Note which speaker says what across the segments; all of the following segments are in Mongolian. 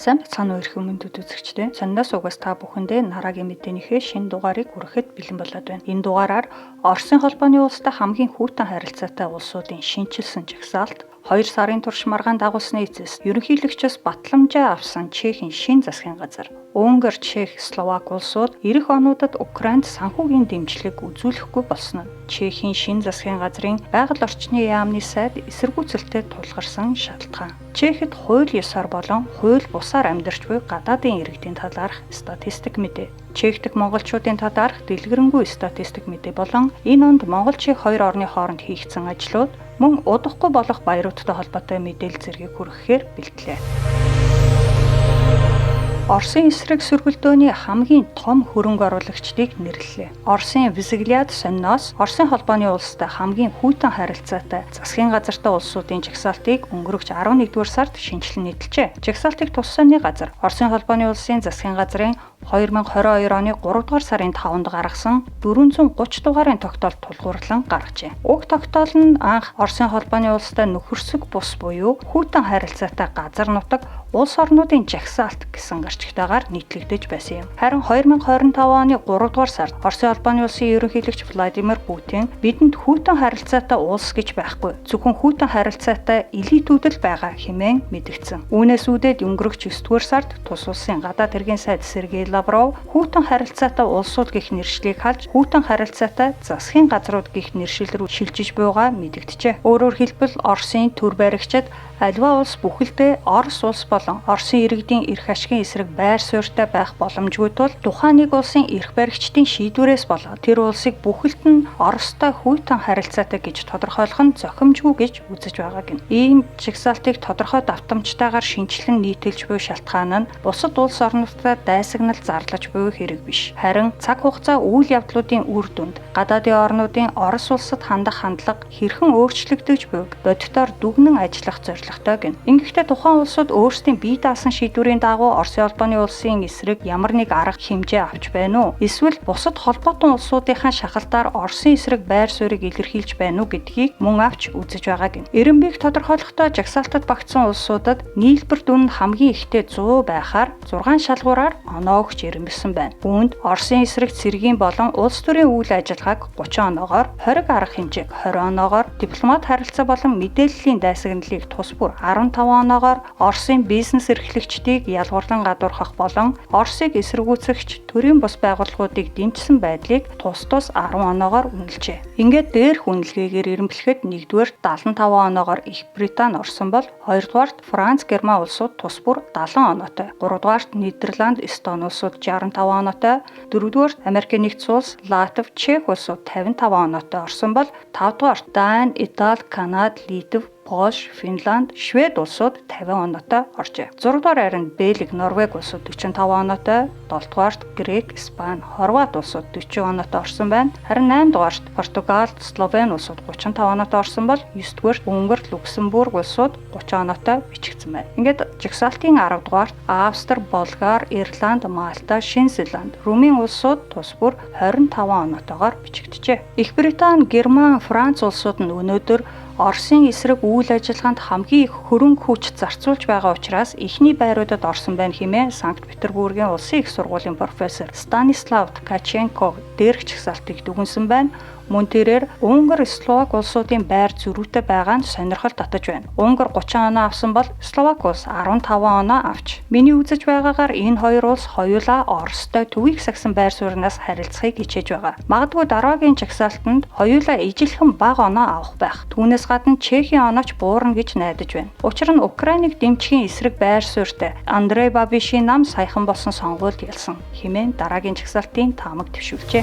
Speaker 1: Сайн бацхан уу хүмүүд үзэгчдээ. Сониноос угаас та бүхэндээ Нарагийн мэдээнийхээ шинэ дугаарыг хүрэхэд бэлэн болоод байна. Энэ дугаараар Оросын холбооны улстай хамгийн хүйтэн харилцаатай улсуудын шинчилсэн жагсаалт, 2 сарын турш маргаан дагуулсны эцэс ерөнхийлөгчөөс батламжаа авсан Чехийн шин засгийн газар, Унгар, Чех, Словак улсууд ирэх онуудад Украинд санхүүгийн дэмжлэг үзүүлэхгүй болсон нь Чехийн шин засгийн газрын байгаль орчны яамны сайд эсэргүүцэлтэд тулгарсан шалтгаан. Чехэд хууль ёсоор болон хууль бусаар амьдарч буй гадаадын иргэдийн талаарх статистик мэдээ. Чех дахь монголчуудын талаарх дэлгэрэнгүй статистик мэдээ болон энэ онд Монгол Чех хоёр орны хооронд хийгдсэн ажлууд мөн удахгүй болох баяруудтай холбоотой мэдээлэл зэргийг хүргэхээр бэлтлээ. Оросын эсрэг сөргөлдөөний хамгийн том хөрөнгө оруулагчдыг нэрлэлээ. Оросын Взгляд сониноос Оросын холбооны улстай хамгийн хүйтэн харилцаатай засгийн газартай улсуудын жагсаалтыг өнгөрөх 11-р сард шинжилэн нийтэлжээ. Жагсаалтыг тус сонины газар Оросын холбооны улсын засгийн газрын 2022 оны 3 дугаар сарын 5-нд гаргасан 430 дугаарын тогтоолд тулгуурлан гаргажээ. Уг тогтоол нь анх Оросын холбооны улстай нөхөрсөг бус буюу хүйтэн харилцаатай газар нутаг улс орнуудын жагсаалт гэсэн гарчигтайгаар нийтлэгдэж байсан юм. Харин 2025 оны 3 дугаар сард Оросын холбооны улсын ерөнхийлөгч Владимир Путин бидэнд хүйтэн харилцаатай улс гэж байхгүй, зөвхөн хүйтэн харилцаатай элитүүд л байгаа хэмээн мэдгдсэн. Үүнээс үүдээд өнгөрөх 9-р сард тус улсын гадаад хэргийн сайд Сергей Лавров хүйтэн харилцаатай улсууд гэх нэршлиг халж хүйтэн харилцаатай засгийн газрууд гэх нэршил рүү шилжиж буйгаа мэдгджээ. Өөрөөр хэлбэл Оросын төр баригчид аливаа улс бүхэлдээ Орос улс болон Оросын иргэдийн эрх ашигын эсрэг байр суурьтай байх боломжгүй тул тухайн нэг улсын эрх баригчдын шийдвэрээс болоод тэр улсыг бүхэлд нь Оростой хүйтэн харилцаатай гэж тодорхойлох нь зохимжгүй гэж үзэж байгааг нь. Ийм жагсаалтыг тодорхой давтамжтайгаар шинжилэн нийтэлж буй шалтгаан нь бусад улс орнуудтай дайсагнал зарлаж буй хэрэг биш. Харин цаг хугацаа үйл явдлуудын үр дүнд гадаадын орнуудын Орос улсад хандах хандлага хэрхэн өөрчлөгдөж буйг бодитоор дүгнэн ажиллах зорилготой гэнэ. Ингэхдээ тухайн улсууд өөрсдийн бие даасан шийдвэрийн дагуу Оросын холбооны улсын эсрэг ямар нэг арга хэмжээ авч байна уу? Эсвэл бусад холбоотон улсуудынхаа шахалтаар Оросын эсрэг байр суурийг илэрхийлж байна уу гэдгийг мөн авч үзэж байгаа гэнэ. Эренбийг тодорхойлохдоо жагсаалтад багтсан улсуудад нийлбэр дүн хамгийн ихтэй 100 байхаар 6 шалгуураар оноо өгч ирэмбэлсэн байна. Үүнд Оросын эсрэг цэргийн болон улс төрийн үйл ажиллагааг 30 оноогоор, хориг арга хэмжээг 20 оноогоор, дипломат харилцаа болон мэдээллийн дайсагналыг тус бүр 15 оноогоор, Оросын бизнес эрхлэгчдийг ялгуурлан гадуурхах болон Оросыг эсэргүүцэгч төрийн бус байгууллагуудыг дэмжсэн байдлыг тус 10 оноогоор үнэлжээ. Ингээд дээрх үнэлгээгээр ирэмблэхэд 1-р 75 оноогоор Их Британи орсон бол 2-р Франц, Герман улсууд тус бүр 70 оноотой, 3-р Нидерланд, Эстони улсууд 65 оноотой, 4-р Америк нэгдсэн улс, Латви, Чех улсууд 55 оноотой орсон бол 5-р Дани, Итали, Канада, Литв, Польш, Финланд, Швед улсууд 50 оноотой оржээ. 6-дугаар харин Бельги, Норвеги улсууд 45 оноотой, 7-дугаарт Грек, Испани, Хорват улсууд 40 оноотой орсон байна. Харин 8-дугаарт Португал, Словени улсууд 35 оноотой орсон бол 9-дугаарт Унгар, Люксембург улсууд 30 оноотой бичигдсэн байна. Ингээд жагсаалтын 10-дугаарт Австри, Болгар, Ирланд, Малта, Шинэ Зеланд, Румын улсууд тус бүр 25 оноотойгоор бичигджээ. Их Британи, Герман, Франц улсууд нь өнөөдөр Оросын эсрэг үйл ажиллагаанд хамгийн их хөрөнгө хүч зарцуулж байгаа учраас эхний байруудад орсон байна хэмээн Санкт Петербургийн улсын их сургуулийн профессор Станислав Ткаченко дээрх жагсаалтыг дүгнсэн байна. Мөн тэрээр Унгар, Словак улсуудын байр зөрүүтэй байгаа нь сонирхол татаж байна. Унгар 30 оноо авсан бол Словак улс 15 оноо авч. Миний үзэж байгаагаар энэ хоёр улс хоёулаа Оростой төвийг сагсан байр сууриас харилцахыг хичээж байгаа. Магадгүй дараагийн жагсаалтанд хоёулаа ижилхэн бага оноо авах байх. Түүнээс гадна Чехийн онооч буурна гэж найдаж байна. Учир нь Украиныг дэмжихийн эсрэг байр суурьтай Андрей Бабишийн нам саяхан болсон сонгуульд ялсан хэмээн дараагийн жагсаалтын таамаг төвшүүлжээ.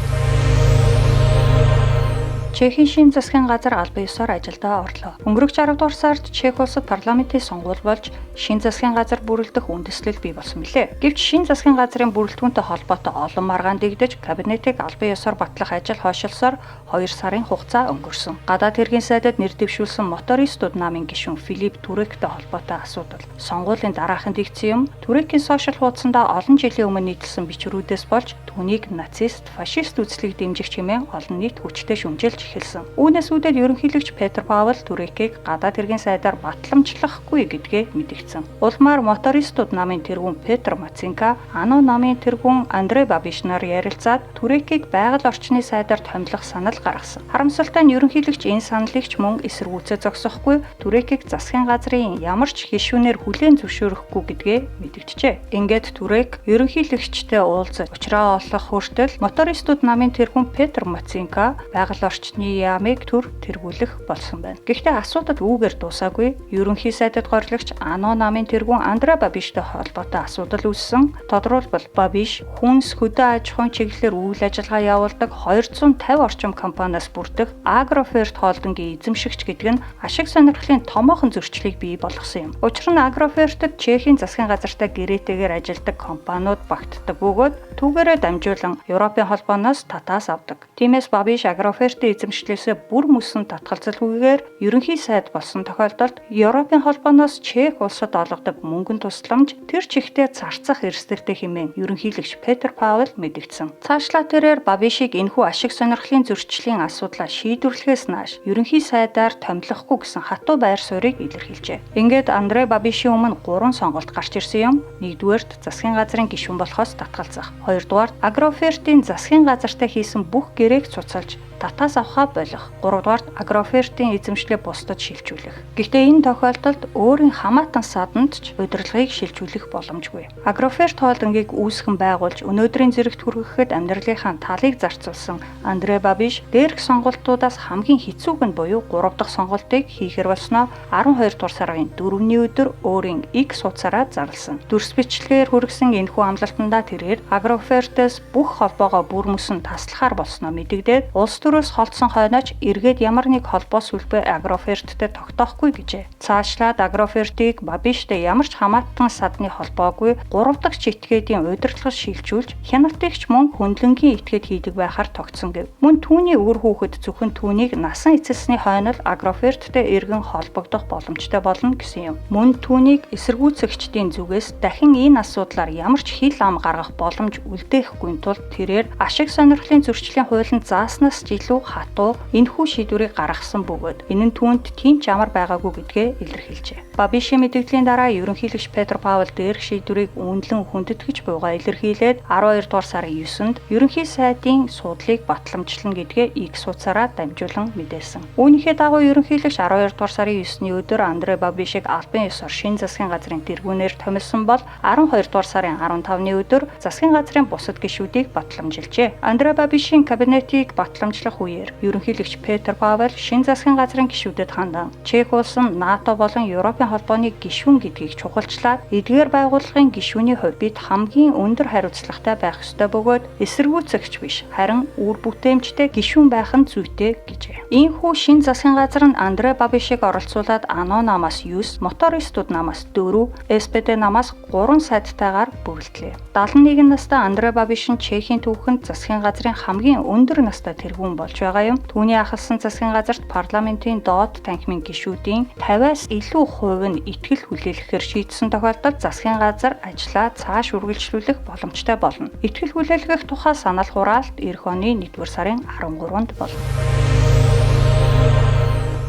Speaker 1: Чехийн шин засгийн газар албан ёсоор ажилдаа орлоо. Өнгөрөх 10 дугаар сард Чех улсад парламентын сонгуул болж шин засгийн газар бүрэлдэх үндэслэл бий болсон билээ. Гэвч шин засгийн газрын бүрэлдэхүүнтэй холбоотой олон маргаан дэгдэж кабинетыг албан ёсоор батлах ажил хойшилсоор 2 сарын хугацаа өнгөрсөн. Гадаад хэргийн сайдад нэр дэвшүүлсэн мотористууд намын гишүүн Филипп Түректэй холбоотой асуудал. Сонгуулийн дараахан дэгдсэн юм Түрекийн сошиал хуудсандаа олон жилийн өмнө нийтэлсэн бичвэрүүдээс болж түүнийг нацист, фашист үзлийг дэмжих хэмээн олон нийт хүчтэй шүмжилж эхэлсэн. Үүнээс үүдээд ерөнхийлөгч Петр Паул Турекийг гадаад хэргийн сайдаар батламжлахгүй гэдгээ мэдгдсэн. Улмаар мотористууд намын тэргүүн Петр Мацинка, Ано намын тэргүүн Андрей Бабиш нар ярилцаад Турекийг байгаль орчны сайдаар томилох санал гаргасан. Харамсалтай нь ерөнхийлөгч энэ саналыг ч мөн эсэргүүцээ зогсохгүй, Турекийг засгийн газрын ямар ч гишүүнээр хүлээн зөвшөөрөхгүй гэдгээ мэдгджээ. Ингээд Турек ерөнхийлөгчтэй уулзаж учраа олох хүртэл мотористууд намын тэргүүн Петр Мацинка байгаль орчны яамыг төр тэргүүлэх болсон байна. Гэхдээ асуудал үүгээр дуусаагүй. Ерөнхий сайдад гориглогч Ано намын тэргүүн Андрей Бабиштай холбоотой асуудал үүссэн. Тодорхойлбол Бабиш хүнс хөдөө аж ахуйн чиглэлээр үйл ажиллагаа явуулдаг 250 орчим компаниас бүрдэх Агроферт холдингийн эзэмшигч гэдэг нь ашиг сонирхлын томоохон зөрчлийг бий болгосон юм. Учир нь Агрофертод Чехийн засгийн газартай гэрээтэйгээр ажилладаг компаниуд багтдаг бөгөөд түүгээрээ дамжуулан Европын холбооноос татаас авдаг. Тиймээс Бабиш Агрофертийн эзэмшлээсээ бүр мөсөн татгалзалгүйгээр ерөнхий сайд болсон тохиолдолд Европын холбооноос Чех улсад олгодог мөнгөн тусламж тэр чигтээ зарцах эрсдэлтэй хэмээн ерөнхийлөгч Петр Паул мэдгдсэн. Цаашлаа тэрээр Бабишийг энэхүү ашиг сонирхлын зөрчлийн асуудлаа шийдвэрлэхээс нааш ерөнхий сайдаар томилохгүй гэсэн хатуу байр суурийг илэрхийлжээ. Ингээд Андрей Бабишийн өмнө 3 сонголт гарч ирсэн юм. Нэгдүгээрт засгийн газрын гишүүн болохоос татгалзах. Хоёрдугаарт Агрофертийн засгийн газартай хийсэн бүх гэрээг цуцалж татаас авахаа болох. Гуравдугаарт Агрофертийн эзэмшлээ бусдад шилжүүлэх. Гэхдээ энэ тохиолдолд өөрийн хамаатан саданд ч удирдлагыг шилжүүлэх боломжгүй. Агроферт холдингийг үүсгэн байгуулж өнөөдрийн зэрэгт хүрэхэд амьдралынхаа талыг зарцуулсан Андрей Бабиш дээрх сонголтуудаас хамгийн хэцүүг нь буюу 3 дахь сонголтыг хийхэр болсноо 12 дугаар сарын 4-ний өдөр өөрийн X хуудасаараа зарласан. Дүрс бичлэгээр хүргэсэн энэхүү амлалтандаа тэрээр Агрофертээс бүх холбоогоо бүр мөсөн таслахаар болсноо мэдэгдээд улс төрөөс холдсон хойноч эргээд ямар нэг холбоо сүлбээ Агроферттэй тогтоохгүй гэжээ. Цаашлаад Агрофертийг Бабиштэй ямар ч хамаатан садны холбоогүй 3 дахь читгэдийн удирдлагыг шилжүүлж хяналтыгч мөн хөндлөнгийн этгээд хийдэг байхаар тогтсон гэв. Мөн түүний үр хүүхэд зөвхөн түүнийг насан эцэсний хойнол Агроферттэй эргэн холбогдох боломжтой болно гэсэн юм. Мөн түүнийг эсэргүүцэгчдийн зүгээс дахин энэ асуудлаар ямар ч хил ам гаргах боломж үлдээхгүй тул тэрээр ашиг сонирхлын зөрчлийн хуулинд зааснаас илүү хатуу энэхүү шийдвэрийг гаргасан бөгөөд энэ нь түүнд тийм ч амар байгаагүй гэдгээ илэрхийлжээ. Бабишийн мэдээллийн дараа ерөнхийлөгч Петр Паул дээрх шийдвэрийг үнэлэн хүндэтгэж буйгаа илэрхийлээд 12 дугаар сарын 9-нд ерөнхий сайдын суудлыг батламжлана гэдгээ X хуудасаараа дамжуулан мэдээлсэн. Үүнийхээ дагуу ерөнхийлөгч 12 дугаар сарын 9-ний өдөр Андрей Бабишийг албан ёсоор шинэ засгийн газрын тэргүүнээр томилсон бол 12 дугаар сарын 15-ны өдөр засгийн газрын бусад гишүүдийг батламжилжээ. Андрей Бабишийн кабинетийг батламжлах үеэр ерөнхийлөгч Петр Паул шинэ засгийн газрын гишүүдэд хандан Чех улс нь НАТО болон Европын холбооны гишүүн гэдгийг чухалчлаад эдгээр байгууллагын гишүүний хувьд бид хамгийн өндөр хариуцлагатай байх ёстой бөгөөд эсэргүүцэгч биш харин үр бүтээмжтэй гишүүн байх нь зүйтэй гэжээ. Ийхүү шинэ засгийн газар нь Андрей Бабишийг оролцуулаад Ано намаас 9, мотористууд намаас 4, СПД намаас 3 сайдтайгаар бүрэлдлээ. 71 настай Андрей Бабиш нь Чехийн түүхэнд засгийн газрын хамгийн өндөр настай тэргүүн болж байгаа юм. Түүний ахалсан засгийн газарт парламентын доод танхимын гишүүдийн 50-аас илүү хувь нь итгэл хүлээлгэхээр шийдсэн тохиолдолд засгийн газар ажлаа цааш үргэлжлүүлэх боломжтой болно. Итгэл хүлээлгэх тухай санал хураалт эх оны 1-р сарын 13-нд болно.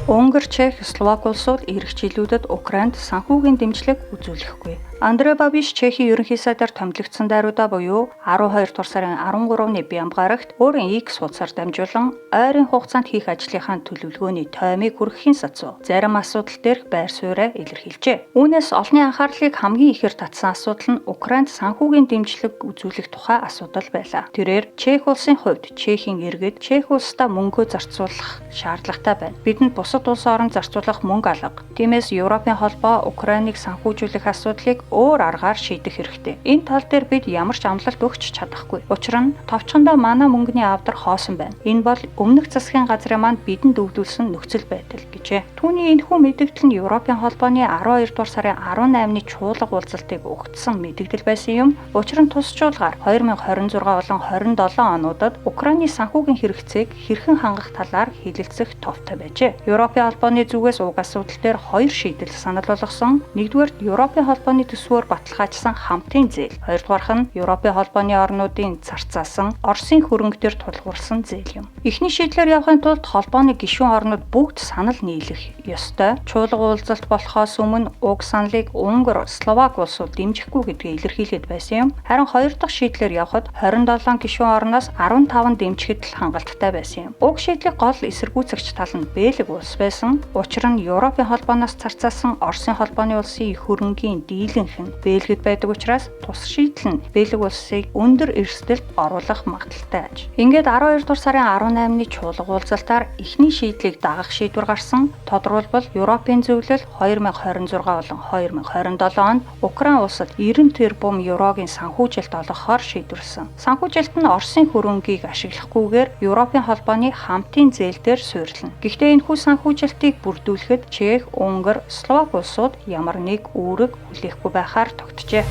Speaker 1: Унгар, Чех, Словак улсууд эх жилүүдэд Украинд санхүүгийн дэмжлэг үзүүлэхгүй. Андрей Бабиш Чехийн ерөнхий сайдаар томилогдсон дайруудаа буюу 12 дугаар сарын 13-ны Бямбгарагт өөрийн X хуудасаар дамжуулан ойрын хугацаанд хийх ажлынхаа төлөвлөгөөний тоймыг хүргэхийн сацуу зарим асуудал дээрх байр сууриа илэрхийлжээ. Үүнээс олонний анхаарлыг хамгийн ихээр татсан асуудал нь Украинд санхүүгийн дэмжлэг үзүүлэх тухай асуудал байлаа. Тэрээр Чех улсын хувьд Чехийн иргэд Чех улсдаа мөнгөө зарцуулах шаардлагатай байна. Бидэнд бусад улс орнд зарцуулах мөнгө алга. Тиймээс Европын холбоо Украиныг санхүүжүүлэх асуудлыг өөр аргаар шийдэх хэрэгтэй. Энэ тал дээр бид ямар ч амлалт өгч чадахгүй. Учир нь товчхондоо манай мөнгөний авдар хоосон байна. Энэ бол өмнөх засгийн газрын манд бидэнд өгдүүлсэн нөхцөл байдал гэжээ. Түүний энэхүү мэдээлэл нь Европын холбооны 12 дугаар сарын 18-ны чуулга уулзалтыг өгдсөн мэдээлэл байсан юм. Учир нь тус чуулгаар 2026 болон 27 онуудад Украины санхүүгийн хэрэгцээг хэрхэн хангах талаар хэлэлцэх товтой байжээ. Европын холбооны зүгээс уг асуудал дээр 2 шийдэл санал болгосон. Нэгдүгээр Европын холбооны төсвөөр баталгаажсан хамтын зээл. Хоёрдугаарх нь Европын холбооны орнуудын зарцаасан Оросын хөрөнгө төр тулгуурласан зээл юм. Эхний шийдлээр явахын тулд холбооны гишүүн орнууд бүгд санал нийлэх ёстой. Чуулга уулзалт болохоос өмнө уг саналыг Унгар, Словак улсууд дэмжихгүй гэдгээ илэрхийлээд байсан юм. Харин хоёр дахь шийдлээр явхад 27 гишүүн орноос 15 дэмжихэд л хангалттай байсан юм. Уг шийдлийг гол эсэргүүцэгч тал нь Бельги улс байсан. Учир нь Европын холбооноос зарцаасан Оросын холбооны улсын их хөрөнгийн дийлэнх нь Бельгид байдаг учраас тус шийдэл нь Бельги улсыг өндөр эрсдэлд оруулах магадaltaй аж. Ингээд 12 дугаар сарын 18-ны чуулга уулзалтаар эхний шийдлийг дагах шийдвэр гарсан. Тодорхойлбол Европын зөвлөл 2026 болон 2027 онд Украин улсад 90 тэрбум еврогийн санхүүжилт олгохоор шийдвэрлсэн. Санхүүжилт нь Оросын хөрөнгийг ашиглахгүйгээр Европын холбооны хамтын зээлдээр суурилна. Гэхдээ энэхүү санхүүжилтийг бүрдүүлэхэд Чех, Унгар, Словак улсууд ямар нэг үүрэг хүлээхгүй байхаар тогтжээ.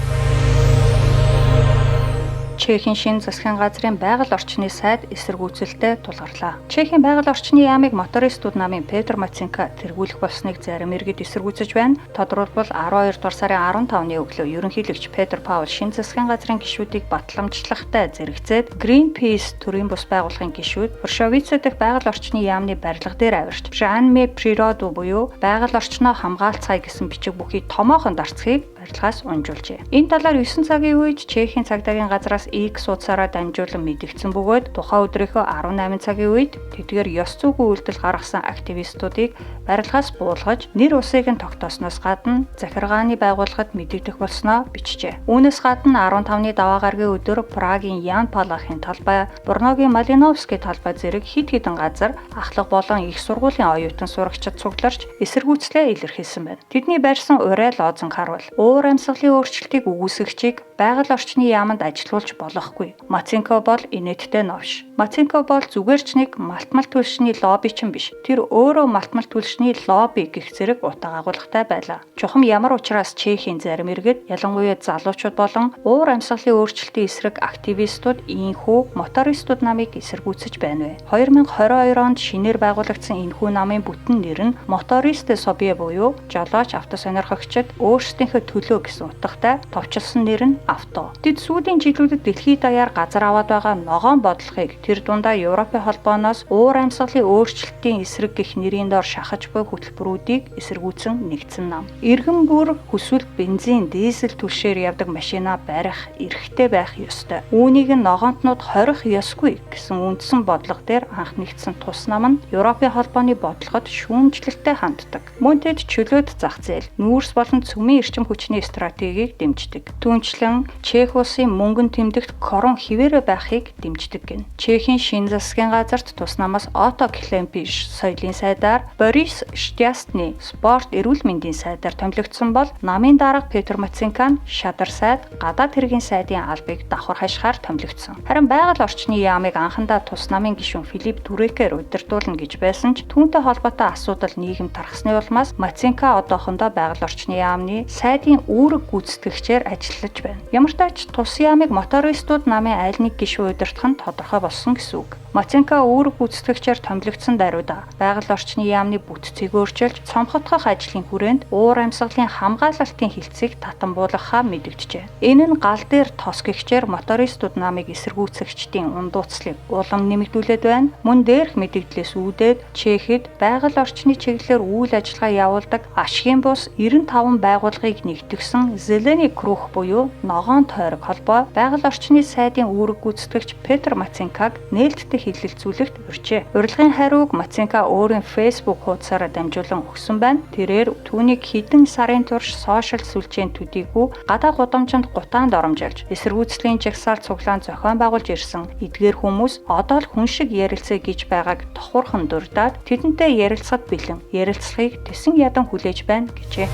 Speaker 1: Чехийн шинэ засгийн газрын байгаль орчны сайд эсэргүүцэлтэд тулгарлаа. Чехийн байгаль орчны яамыг мотористууд намын Петр Маценко тэргүүлэх болсныг зарим иргэд эсэргүүцэж байна. Тодорхойлбол 12 дугаар сарын 15-ны өглөө ерөнхийлөгч Петр Паул шинэ засгийн газрын гишүүдийг батламжлагтай зэрэгцээд Greenpeace төрийн бус байгууллагын гишүүд Варшавиц дэх байгаль орчны яамны барилга дээр авирч Жанме Природу буюу байгаль орчноо хамгаалцгаая гэсэн бичиг бүхий томоохон дарцгийг барилгаас унжуулжээ. Энэ талаар 9 цагийн үед Чехийн цагдаагийн газраас X утсаараа дамжуулан мэдгдсэн бөгөөд тухайн өдрийнхөө 18 цагийн үед тэдгээр ёс зүйн үйлдэл гаргасан активистуудыг барилгаас буулгаж нэр усыг нь тогтоосноос гадна захиргааны байгууллагад мэдэгдэх болсноо бичжээ. Үүнээс гадна 15-ны даваа гарагийн өдөр Прагийн Ян Палахын талбай, Брногийн Малиновский талбай зэрэг хэд хэдэн газар ахлах болон их сургуулийн оюутан сурагчид цугларч эсэргүүцлээ илэрхийлсэн байна. Тэдний барьсан урай лозунг харуул уур амьсгалын өөрчлөлтийг үүсгэгчийг байгаль орчны яамд ажилуулж болохгүй. Маценко бол инээдтэй новш. Маценко бол зүгээр ч нэг малтмал түлшний лоббичин биш. Тэр өөрөө малтмал түлшний лобби гэх зэрэг утга агуулгатай байлаа. Чухам ямар учраас Чехийн зарим иргэд ялангуяа залуучууд болон уур амьсгалын өөрчлөлтийн эсрэг активистууд ийхүү мотористууд намыг эсэргүүцэж байна вэ? 2022 онд шинээр байгуулагдсан энэхүү намын бүтэн нэр нь Мотористе Собие буюу жолооч автосонирхогчид өөрсдийнхөө төлөө гэсэн утгатай товчилсон нэр нь авто. Тэд сүүлийн жилүүдэд дэлхийд даяар газар аваад байгаа ногоон бодлогыг тэр дундаа Европын холбооноос уур амьсгалын өөрчлөлтийн эсрэг гэх нэрийн доор шахаж буй хөтөлбөрүүдийг эсэргүүцэн нэгдсэн нам. Иргэн бүр хүсвэл бензин, дизель түлшээр явдаг машина барих эрхтэй байх ёстой. Үүнийг нь ногоонтнууд хорих ёсгүй гэсэн үндсэн бодлого дээр анх нэгдсэн тус нам нь Европын холбооны бодлогод шүүмжлэлтэй ханддаг. Мөн тэд чөлөөт зах зээл, нүүрс болон цөмийн эрчим хүчний стратегийг дэмждэг. Түүнчлэн Чех улсын мөнгөн тэмдэгт корон хിവэрэ байхыг дэмждэг гэнэ. Чехийн шинэ засгийн газарт туснамаас Ото Клемпиш соёлын сайдаар Борис Штястны спорт эрүүл мэндийн сайдаар томилогдсон бол намын дарга Петр Маценко шадар сайд гадаад хэргийн сайдын албыг давхар хашихаар томилогдсон. Харин байгаль орчны яамыг анхандаа тус намын гишүүн Филипп Дүрекер удирдуулна гэж байсан ч түүнтэй холбоотой асуудал нийгэм тархсны улмаас Маценко одоохондоо байгаль орчны яамны сайдын үүрэг гүйцэтгэгчээр ажиллаж байна. Ямар ч тач тус яамыг мотористууд намын аль нэг гишүүн удирдах нь тодорхой болсон гэсэн үг. Маценко үүрэг гүйцэтгэгчээр томилогдсон даруйда байгаль орчны яамны бүтцийг өөрчилж цомхотгох ажлын хүрээнд уур амьсгалын хамгаалалтын хилцээг татан буулгахаа мэдэгджээ. Энэ нь гал дээр тос гэгчээр мотористууд намыг эсэргүүцэгчдийн ундууцлыг улам нэмэгдүүлээд байна. Мөн дээрх мэдэгдлээс үүдээд Чехэд байгаль орчны чиглэлээр үйл ажиллагаа явуулдаг ашигын бус 95 байгууллагыг нэгтгэсэн Зеленый круг буюу ногоон тойрог холбоо байгаль орчны сайдын үүрэг гүйцэтгэгч Петр Маценког нээлттэй хилэлцүүлэгт урьжээ. Урилгын хариуг Маценко өөрийн Facebook хуудасаараа дамжуулан өгсөн байна. Тэрээр түүнийг хэдэн сарын турш сошиал сүлжээнд төдийгүй гадаа гудамжинд гутаанд оромжилж эсэргүүцлийн жагсаал цуглаан зохион байгуулж ирсэн эдгээр хүмүүс одоо л хүн шиг ярилцъя гэж байгааг тохуурхан дурдаад тэдэнтэй ярилцахад бэлэн ярилцлагыг тэсэн ядан хүлээж байна гэжээ.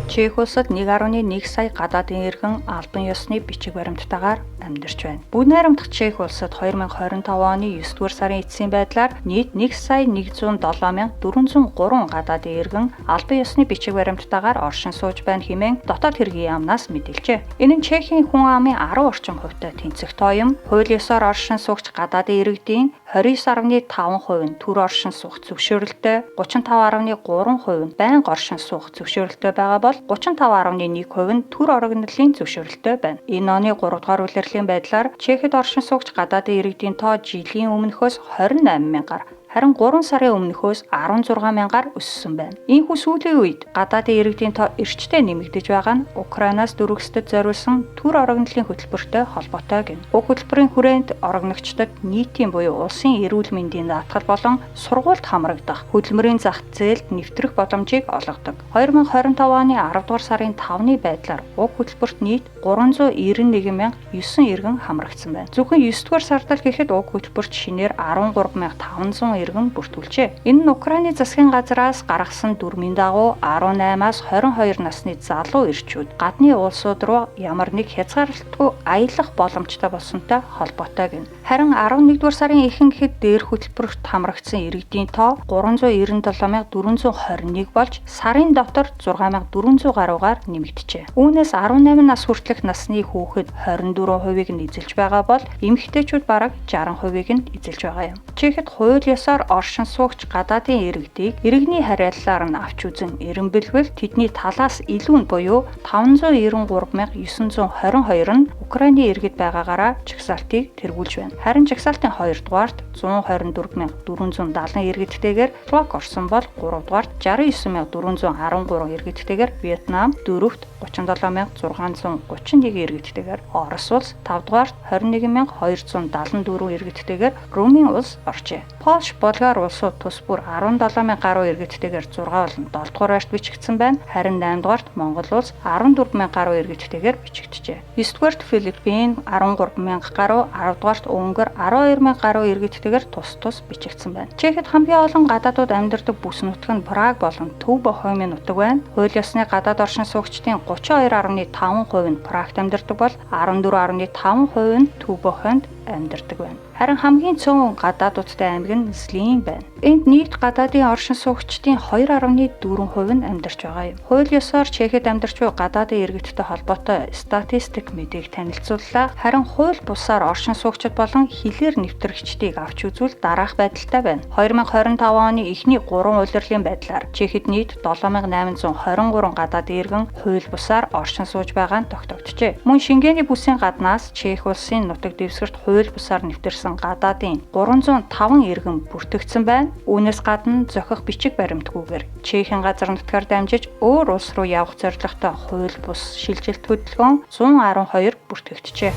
Speaker 1: Чех улсад 1.1 сая гадаадын иргэн албан ёсны бичиг баримттайгаар амьдарч байна. Бүгд найрамдах Чех улсад 2025 оны 9-р сарын эцсийн байдлаар нийт 1,107,403 гадаадын иргэн албан ёсны бичиг баримттайгаар оршин сууж байна хэмээн дотоод хэргийн яамнаас мэдээлжээ. Энэ нь Чехийн хүн амын 10 орчим хувьтай тэнцэх тоо юм. Хууль ёсоор оршин суугч гадаадын иргэдийн 29.5% нь төр оршин суух зөвшөөрөлтэй, 35.3% нь байнга оршин суух зөвшөөрөлтэй байгаа бол 35.1% нь төр орогнолын зөвшөөрөлтэй байна. Энэ оны 3 дугаар улирлын байдлаар Чехэд оршин суугч гадаадын иргэдийн тоо жилийн өмнөхөөс 28 мянгаар, харин 3 сарын өмнөхөөс 16 мянгаар өссөн байна. Ийхүү сүүлийн үед гадаадын иргэдийн тоо эрчтэй нэмэгдэж байгаа нь Украинаас дөрвөсдөд зориулсан төр орогнолын хөтөлбөртэй холбоотой гэнэ. Уг хөтөлбөрийн хүрээнд орогногчдод нийтийн буюу улсын эрүүл мэндийн даатгал болон сургуульд хамрагдах хөдөлмөрийн зах зээлд нэвтрэх боломжийг олгодог. 2025 оны 10 дугаар сарын 5-ны байдлаар уг хөтөлбөрт нийт 391,900 иргэн хамрагдсан байна. Зөвхөн 9 дугаар сард л гэхэд уг хөтөлбөрт шинээр 13,500 иргэн бүртгүүлжээ. Энэ нь Украины засгийн газраас гаргасан дүрмийн дагуу 18-аас 22 насны залуу ирчүүд гадны улсууд руу ямар нэг хязгаарлалтгүй аялах боломжтой болсонтой холбоотой гэнэ. Харин 11-р сарын ихэнх гэхэд дээр хөтөлбөрт хамрагдсан иргэдийн тоо 397,421 болж сарын дотор 6,400 гаруйгаар нэмэгджээ. Үүнээс 18 нас хүртэлх насны хүүхэд 24%-ийг нь эзэлж байгаа бол эмэгтэйчүүд бараг 60%-ийг нь эзэлж байгаа юм. Чехэд хууль ёсоор оршин суугч гадаадын иргэдийг иргэний харьяаллаар нь авч үзэн эренбэлбэл тэдний талаас илүү нь буюу 593,922 нь Украины иргэд байгаагаараа жагсаалтыг тэргүүлж байна. Харин жагсаалтын 2 дугаарт 124,470 иргэдтэйгээр Словак орсон бол 3 дугаарт 69,413 иргэдтэйгээр Вьетнам, 4-т 37,631 иргэдтэйгээр Орос улс, 5 дугаарт 21,274 иргэдтэйгээр Румын улс оржээ. Польш, Болгар улсууд тус бүр 17,000 гаруй иргэдтэйгээр 6 болон 7 дугаар байрт бичигдсэн байна. Харин 8 дугаарт Монгол улс 14,000 гаруй иргэдтэйгээр бичигджээ. 9 дугаарт Филиппин 13,000 гаруй, 10 дугаарт Унгар 12,000 гаруй иргэдтэйгээр тус бичигдсэн байна. Чехэд хамгийн олон гадаадууд амьдардаг бүс нутаг нь Праг болон Төв Бохоймын нутаг байна. Хууль ёсны гадаад оршин суугчдын 32.5% нь Прагт амьдардаг бол 14.5% нь Төв Бохоймд амьдардаг байна. Харин хамгийн цөөн гадаадуудтай аймаг нь Злин байна. Энд нийт гадаадын оршин суугчдын 2.4% нь амьдарч байгаа юм. Хууль ёсоор Чехэд амьдарч буй гадаадын иргэдтэй холбоотой статистик мэдээг танилцууллаа. Харин хууль бусаар оршин суугчид болон хилээр нэвтрэгчдийг авч үзвэл дараах байдалтай байна. 2025 оны эхний 3 улирлын байдлаар Чехэд нийт 7,823 гадаадын иргэн хууль бусаар оршин сууж байгаа нь тогтогджээ. Мөн Шенгений бүсийн гаднаас Чех улсын нутаг дэвсгэрт хууль бусаар нэвтэрсэн гадаадын 305 иргэн бүртгэгдсэн байна. Үүнээс гадна зохих бичиг баримтгүйгээр Чехийн газар нутгаар дамжиж өөр улс руу явах зорилготой хууль бус шилжилт хөдөлгөөн 112 бүртгэгджээ.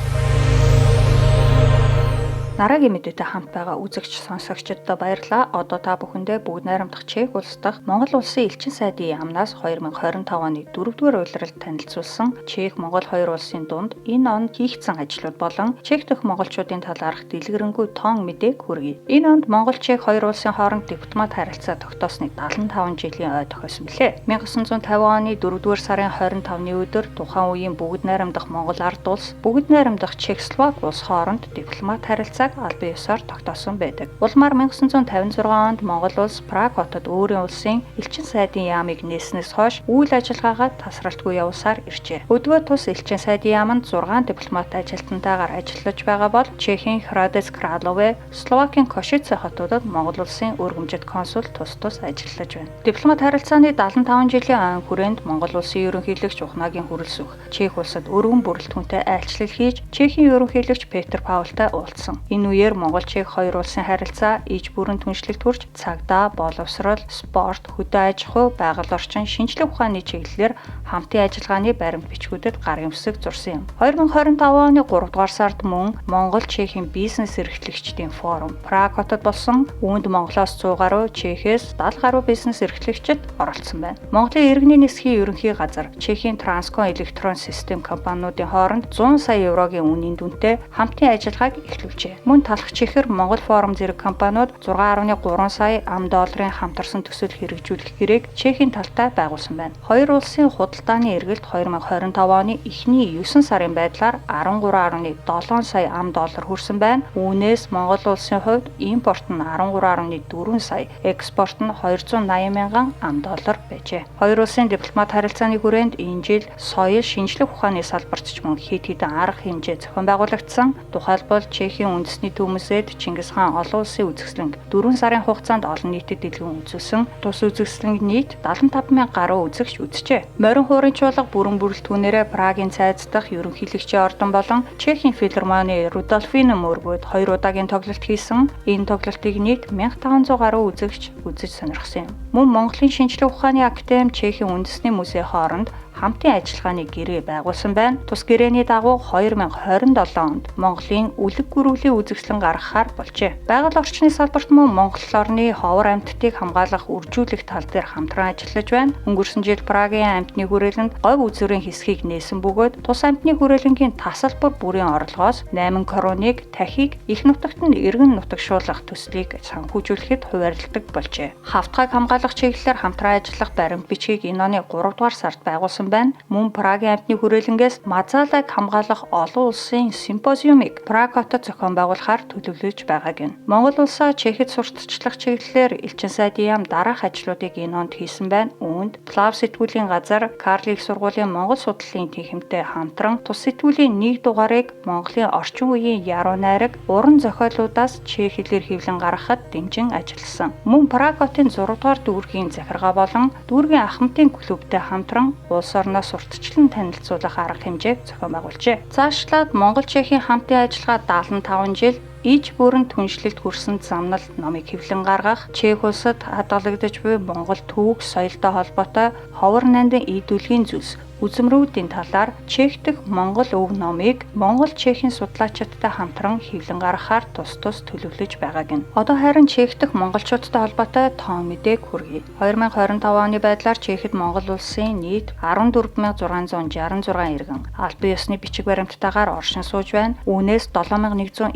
Speaker 1: Дараагийн мэдээтэй хамт байгаа үзэгч сонсогчдод баярлалаа. Одоо та бүхэндээ бүгд найрамдах Чех улс дахь Монгол улсын элчин сайдын яамнаас 2025 оны 4-р улиралд танилцуулсан Чех Монгол хоёр улсын дунд энэ он хийгдсэн ажлууд болон Чех дахь монголчуудын талаарх дэлгэрэнгүй тоон мэдээг хүргэе. Энэ онд Монгол Чех хоёр улсын хооронд дипломат харилцаа тогтоосны 75 жилийн ой тохиосон билээ. 1950 оны 4-р сарын 25-ны өдөр тухайн үеийн бүгд найрамдах Монгол ард улс, бүгд найрамдах Чехословак улс хооронд дипломат харилцааг албан ёсоор тогтоосон байдаг. Улмаар 1956 онд Монгол улс Праг хотод өөрийн улсын элчин сайдын яамыг нээснээс хойш үйл ажиллагаагаа тасралтгүй явуулсаар иржээ. Өдгөө тус элчин сайдын яамд 6 дипломат ажилтнтайгаар ажиллаж байгаа бол Чехийн Храдец Кралове, Словакийн Кошице хотуудад Монгол улсын өргөмжит консул тус ажиллаж байна. Дипломат харилцааны 75 жилийн айн хүрээнд Монгол улсын ерөнхийлөгч Ухнагийн хүрэлцэх Чех улсад өргөн бүрэлдэхүүнтэй айлчлал хийж Чехийн ерөнхийлөгч Петр Павлтай уулзсан. Энэ үеэр Монгол Чех хоёр улсын харилцаа иж бүрэн түншлэгт хүрч цагдаа, боловсрол, спорт, хөдөө аж ахуй, байгаль орчин, шинжлэх ухааны чиглэлээр хамтын ажиллагааны баримт бичгүүдэд гар юмсаг зурсан юм. 2025 оны 3 дугаар сард мөн Монгол Чехийн бизнес эрхлэгчдийн форум Праг хотод болсон. Үүнд Монголоос 100 гаруй, Чехээс 70 гаруй бизнес эрхлэгчид оролцсон байна. Монголын иргэний нисхийн ерөнхий газар Чехийн Транском электрон систем компаниудын хооронд 100 сая еврогийн үнийн дүнтэй хамтын ажиллагааг эхлүүлжээ. Мөн талх чихэр Монгол форум зэрэг компаниуд 6.3 сая $, хамтарсан төсөл хэрэгжүүлэх гэрээг Чехийн талтай байгуулсан байна. Хоёр улсын худалдааны эргэлт 2025 оны эхний 9 сарын байдлаар 13.7 сая $, хүрсэн байна. Үүнээс Монгол улсын хувьд импорт нь 13.4 сая, экспорт нь 280 мянган $, байжээ. Хоёр улсын дипломат харилцааны хүрээнд энэ жил соёл шинжлэх ухааны салбарт ч мөн хэд хэдэн арга хэмжээ зохион байгуулагдсан. Тухайлбал Чехийн үндэсний төв музейд Чингис хаан олон улсын үзэсгэлэнг 4 сарын хугацаанд олон нийтэд дэлгэн үзүүлсэн. Тус үзэсгэлэнг нийт 75,000 гаруй үзэгч үзжээ. Морин хуурын чуулга бүрэн бүрэлдэхүүнээрээ Прагийн цайз дахь ерөнхийлөгчийн ордон болон Чехийн филармоны Рудольфино мөргүүд 2 удаагийн тоглолт хийсэн. Энэ тоглолтыг нийт 1500 гаруй үзэгч үзэж сонирхсон юм. Мөн Монголын шинжлэх ухааны академи Чехийн үндэсний музей хооронд хамтын ажиллагааны гэрээ байгуулсан байна. Тус гэрээний дагуу 2027 онд Монголын үлэг гүрвлийн үзэсгэлэн гаргахаар болжээ. Байгаль орчны салбарт мөн Монгол орны ховор амьтдыг хамгаалах үржүүлэх тал дээр хамтран ажиллаж байна. Өнгөрсөн жил Прагийн амьтны хүрээлэнд говь үзүүрийн хэсгийг нээсэн бөгөөд тус амьтны хүрээлэнгийн тасалбар бүрийн орлогоос 8 короныг дахийг их нутагт нь эргэн нутагшуулах төслийг санхүүжүүлэхэд хуваарлдаг болжээ. Хавтгайг хамгаалах чиглэлээр хамтран ажиллах баримт бичгийг энэ оны 3 дугаар сард байгуулсан байна. Мөн Прагийн амьтны хүрээлэнгээс Мазалайг хамгаалах олон улсын симпозиумыг Праг хотод зохион байгуулахаар төлөвлөж байгааг нь. Монгол улсаа Чехэд сурталчлах чиглэлээр элчин сайдын яам дараах ажлуудыг энэ онд хийсэн байна. Үүнд Плав сэтгүүлийн газар, Карл их сургуулийн Монгол судлалын тэнхимтэй хамтран тус сэтгүүлийн 1 дугаарыг Монголын орчин үеийн яруу найраг уран зохиолуудаас чех хэлээр хэвлэн гаргахад дэмжин ажилласан. Мөн Праг хотын 6 дугаар дүүргийн захиргаа болон дүүргийн ахмадын клубтэй хамтран улс орноос сурталчлан танилцуулах арга хэмжээг зохион байгуулжээ. Цаашлаад Монгол-Чехийн хамтын ажиллагаа 75 жил иж бүрэн түншлэлд хүрсэн замналт номыг хэвлэн гаргах, Чех улсад хадгалагдаж буй Монгол төвөг соёлтой холбоотой ховор нандин ийдүүлгийн зүйлс үзмрүүдийн талаар Чех дэх Монгол өв номыг Монгол-Чехийн судлаачидтай хамтран хэвлэн гаргахаар тус төлөвлөж байгааг нь. Одоо харин Чех дэх монголчуудтай холбоотой тоон мэдээг хүргэе. 2025 оны байдлаар Чехэд Монгол улсын нийт 14,666 иргэн албан ёсны бичиг баримттайгаар оршин сууж байна. Үүнээс 7,193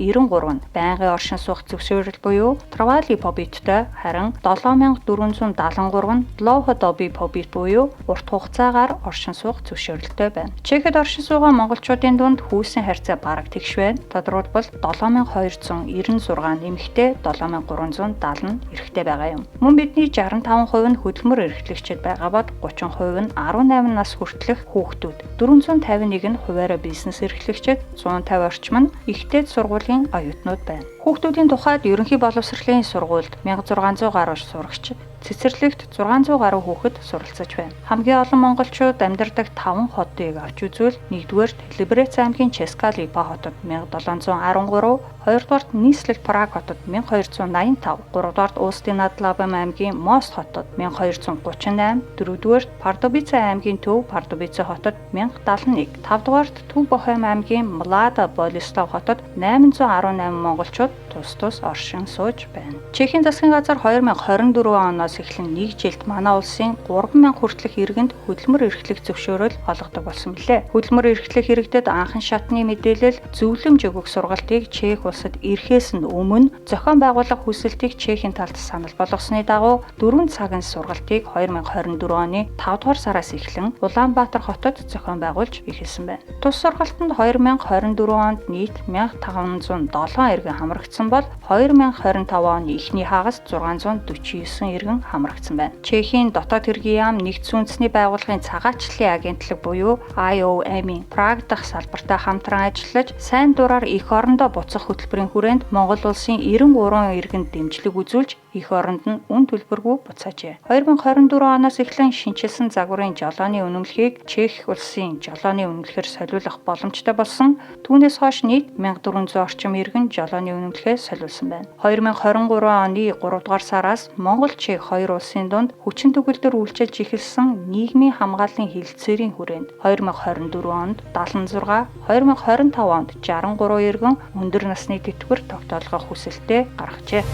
Speaker 1: нь байнгын оршин суух зөвшөөрөл буюу Travali Pobitтой, харин 7,473 нь Dlouhodobby Pobit буюу урт хугацаагаар оршин суух зөвшөөрөлтэй байна. Чехэд оршин суугаа монголчуудын дунд хүйсийн харьцаа бараг тэгш байна. Тодорхойлбол 7296 нэмэгтэй 7370 нь эрэгтэй байгаа юм. Мөн бидний 65% нь хөдөлмөр эрхлэгчид байгаа бод 30% нь 18 нас хүртэлх хүүхдүүд, 451 нь хуваарай бизнес эрхлэгчид, 150 орчим нь ихтэйд сургуулийн оюутнууд байна. Хүүхдүүдийн тухайд ерөнхий боловсролын сургуульд 1600 гаруй сурагч, цэцэрлэгт 600 гаруй хүүхэд суралцаж байна. Хамгийн олон монголчууд амьдардаг 5 хотыг авч үзвэл 1-р Либерец аймгийн Ческалипа хотод 1713, 2-р нийслэл Праг хотод 1285, 3-р Устын над-Лабем аймгийн Мост хотод 1238, 4-р Пардубица аймгийн төв Пардубица хотод 1071, 5-р Төв Бохем аймгийн Млада Болеслав хотод 818 монголчууд тус оршин сууж байна. Чехийн засгийн газар 2024 оноос эхлэн 1 жилд манай улсын 3000 хүртэлх иргэнд хөдөлмөр эрхлэх зөвшөөрөл олгодог болсон билээ. Хөдөлмөр эрхлэх иргэдэд анхан шатны мэдээлэл, зөвлөмж өгөх сургалтыг Чех улсад ирэхээс нь өмнө зохион байгуулах хүсэлтийг Чехийн талд санал болгосны дагуу 4 цагийн сургалтыг 2024 оны 5 дугаар сараас эхлэн Улаанбаатар хотод зохион байгуулж эхэлсэн байна. Тус сургалтанд 2024 онд нийт 1507 иргэн хамрагдсан бол 2025 оны эхний хагас 649 иргэн хамрагдсан байна. Чехийн дотоод хэргийн яам нэгдсэн үндэсний байгууллагын цагаачлалын агентлаг буюу IOM-ийн Праг дахь салбартай хамтран ажиллаж, сайн дураар эх орондоо буцах хөтөлбөрийн хүрээнд Монгол улсын 93 иргэнд дэмжлэг үзүүлж, эх оронд нь үн төлбөргүй буцаажээ. 2024 оноос эхлэн шинчилсэн загварын жолооны үнэмлэхийг Чех улсын жолооны үнэмлэхээр солиулах боломжтой болсон. Түүнээс хойш нийт 1400 орчим иргэн жолооны үнэмлэхээ солиулсан байна. 2023 оны 3 дугаар сараас Монгол-Чех хоёр улсын дунд хүчин төгөлдөр үйлчилж эхэлсэн нийгмийн хамгааллын хэлэлцээрийн хүрээнд 2024 онд 76, 2025 онд 63 иргэн өндөр насны тэтгэвэр тогтоолгох хүсэлтэд гаргажээ.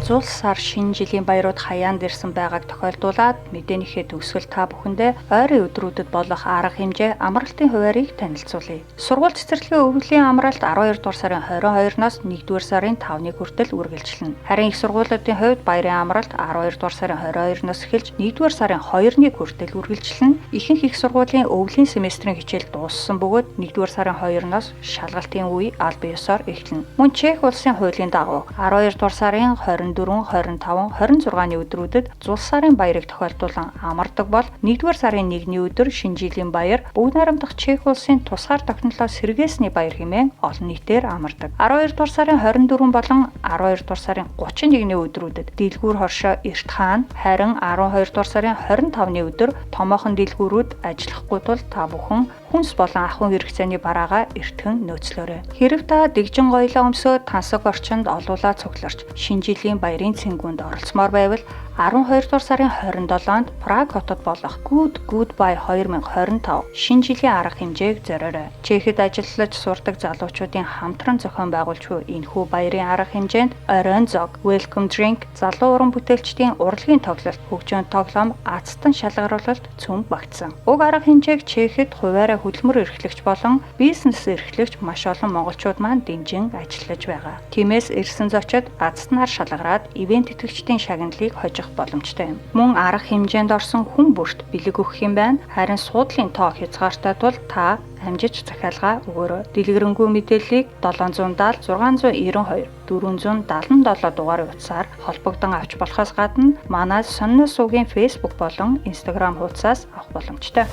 Speaker 1: Зул сар шинэ жилийн баярууд хаяанд ирсэн байгааг тохиолдуулаад мэдээнийхээ төгсгөл та бүхэндээ ойрын өдрүүдэд болох арга хэмжээ амралтын хуваарийг танилцуулъя. Сургууль цэцэрлэгийн өвлийн амралт 12 дугаар сарын 22-наас 1-р сарын 5-ны хүртэл үргэлжилнэ. Харин их сургуулиудын хувьд баярын амралт 12 дугаар сарын 22-наас эхэлж 1-р сарын 2-ны хүртэл үргэлжилнэ. Ихэнх их сургуулийн өвлийн семестрийн хичээл дууссан бөгөөд 1-р сарын 2-наас шалгалтын үе аль биесээр эхэлнэ. Мөн Чех улсын хуулийн дагуу 12 дугаар сарын 24 24, 25, 26-ны өдрүүдэд зул сарын баярыг тохиолдуулан амардаг бол 1-р сарын 1-ний өдөр шинэ жилийн баяр Бүгд найрамдах Чех улсын тусгаар тогтнолоо сэргээсний баяр хэмээн олон нийтээр амардаг. 12-р сарын 24 болон 12-р сарын 31-ний өдрүүдэд дэлгүүр хоршоо Эрт хаана, харин 12-р сарын 25-ны өдөр томоохон дэлгүүрүүд ажиллахгүй тул та бүхэн хүнс болон ахуйн хэрэгцээний бараагаа эртхэн нөөцлөөрэй. Хэрв та дэгжин гоёлоо өмсөө тансаг орчинд олуулаа цугларч шинэ жилийн баярын цэнгүүнд оролцмоор байвал 12 дугаар сарын 27-нд Праг хотод болох Good Goodbye 2025 шинэ жилийн арга хэмжээг зориорой. Чехэд ажиллаж сурдаг залуучуудын хамтран зохион байгуулж буй энэхүү баярын арга хэмжээнд оройн зог, welcome drink, залуу уран бүтээлчдийн урлагийн тоглолт, хөгжөөн тоглоом, азтан шалгаруулалт цөм багтсан. Уг арга хэмжээг Чехэд хуваарай хөдөлмөр эрхлэгч болон бизнес эрхлэгч маш олон монголчууд маань дэмжин ажиллаж байгаа. Тиймээс ирсэн зочид азтнаар шалгараад ивент тэтгэгчдийн шагналыг хожих боломжтой юм. Мөн арга хэмжээнд орсон хүн бүрт бэлэг өгөх юм байна. Харин суудлын тоо хязгаартай тул та амжиж захиалга өгөөрэй. Дэлгэрэнгүй мэдээллийг 770 692 477 дугаарын утсаар холбогдсон авч болохоос гадна манай Сонин суугийн Facebook болон Instagram хуудасаас авах боломжтой.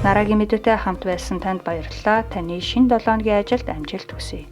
Speaker 1: Дараагийн мэдээтэй хамт байсан танд баярлалаа. Таны шинэ 7 өдрийн ажилд амжилт хүсье.